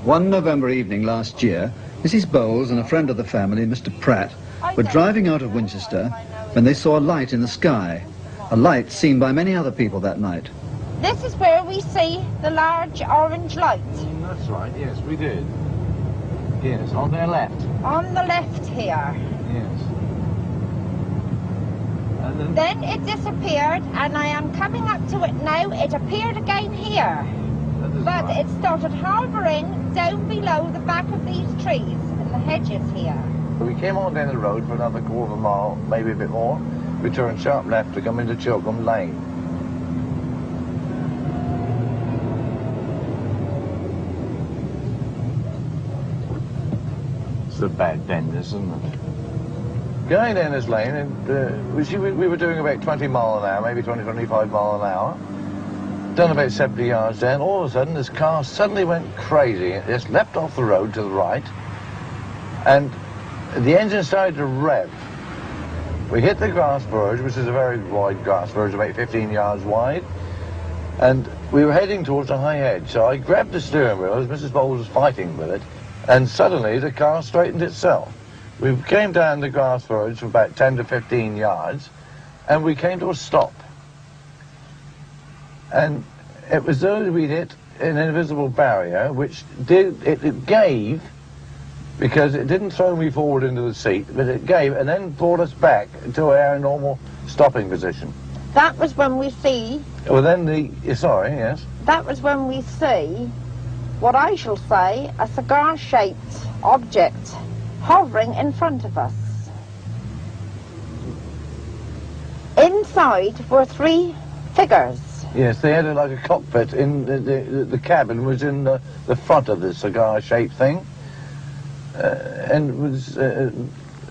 One November evening last year, Mrs. Bowles and a friend of the family, Mr. Pratt, were driving out of Winchester when they saw a light in the sky, a light seen by many other people that night. This is where we see the large orange light. That's right, yes, we did. Yes, on their left. On the left here. Yes. And then it disappeared, and I am coming up to it now. It appeared again here. But right. It started hovering down below the back of these trees and the hedges here. We came on down the road for another quarter of a mile, maybe a bit more. We turned sharp left to come into Chilcombe Lane. It's a bad bend, isn't it? Going down this lane, and we were doing about 20 mile an hour, maybe 20, 25 mile an hour. Done about 70 yards down, all of a sudden this car suddenly went crazy. It just leapt off the road to the right, and the engine started to rev. We hit the grass verge, which is a very wide grass verge, about 15 yards wide, and we were heading towards a high hedge. So I grabbed the steering wheel as Mrs. Bowles was fighting with it, and suddenly the car straightened itself. We came down the grass verge for about 10 to 15 yards, and we came to a stop. And it was though we'd hit an invisible barrier, which it gave, because it didn't throw me forward into the seat, but it gave and then brought us back to our normal stopping position. That was when we see... Well, then sorry, yes? That was when we see, what I shall say, a cigar-shaped object hovering in front of us. Inside were three figures. Yes, they had like a cockpit in the cabin was in the front of the cigar-shaped thing, and was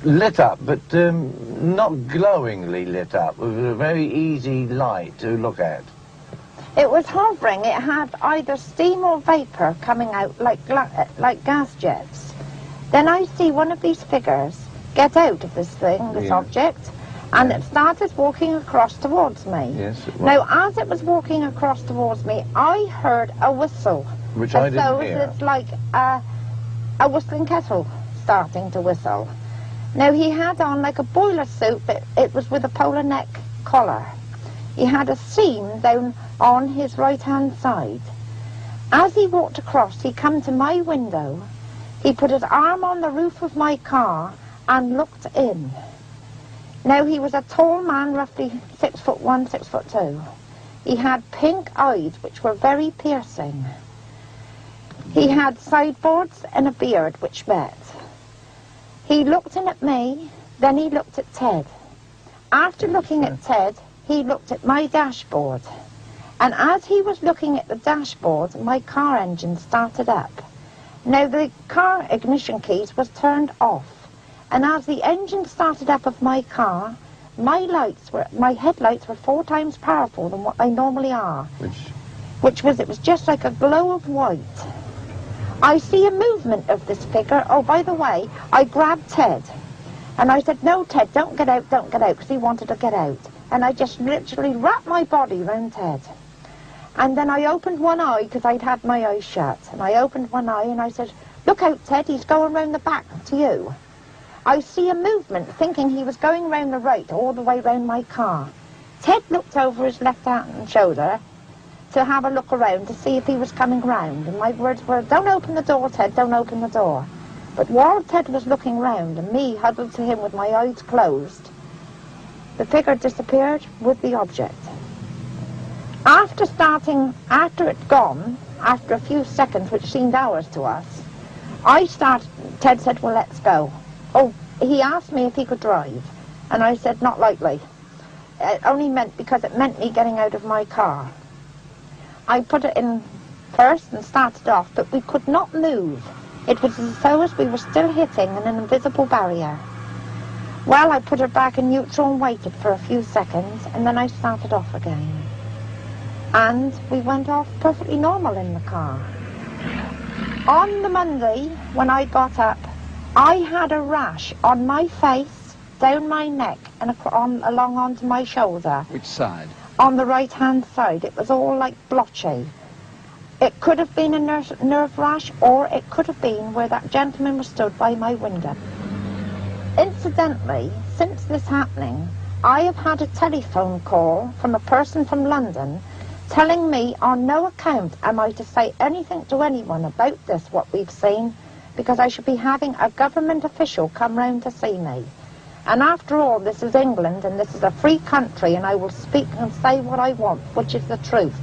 lit up, but not glowingly lit up. It was a very easy light to look at. It was hovering. It had either steam or vapor coming out like gas jets. Then I see one of these figures get out of this thing, this object, and it started walking across towards me. Yes, it was. Now, as it was walking across towards me, I heard a whistle. Which I didn't hear. So it's like a whistling kettle starting to whistle. Now, he had on like a boiler suit, but it was with a polar neck collar. He had a seam down on his right-hand side. As he walked across, he come to my window. He put his arm on the roof of my car and looked in. Now, he was a tall man, roughly 6'1", 6'2". He had pink eyes, which were very piercing. He had sideboards and a beard, which met. He looked in at me, then he looked at Ted. After looking at Ted, he looked at my dashboard. And as he was looking at the dashboard, my car engine started up. Now, the car ignition keys was turned off. And as the engine started up of my car, my headlights were 4 times powerful than what they normally are. It was just like a glow of white. I see a movement of this figure. Oh, by the way, I grabbed Ted. And I said, no, Ted, don't get out, because he wanted to get out. And I just literally wrapped my body around Ted. And then I opened one eye, because I'd had my eyes shut. And I opened one eye and I said, look out, Ted, he's going round the back to you. I see a movement, thinking he was going round the right, all the way round my car. Ted looked over his left-hand shoulder to have a look around to see if he was coming round. And my words were, don't open the door, Ted, don't open the door. But while Ted was looking round and me huddled to him with my eyes closed, the figure disappeared with the object. After it gone, after a few seconds, which seemed hours to us, Ted said, well, let's go. Oh, he asked me if he could drive, and I said, not likely. It only meant because it meant me getting out of my car. I put it in first and started off, but we could not move. It was as though we were still hitting an invisible barrier. Well, I put her back in neutral and waited for a few seconds, and then I started off again. And we went off perfectly normal in the car. On the Monday, when I got up, I had a rash on my face, down my neck, and along onto my shoulder. Which side? On the right-hand side. It was all like blotchy. It could have been a nerve rash, or it could have been where that gentleman was stood by my window. Incidentally, since this happening, I have had a telephone call from a person from London telling me on no account am I to say anything to anyone about this, what we've seen, because I should be having a government official come round to see me. And after all, this is England and this is a free country, and I will speak and say what I want, which is the truth.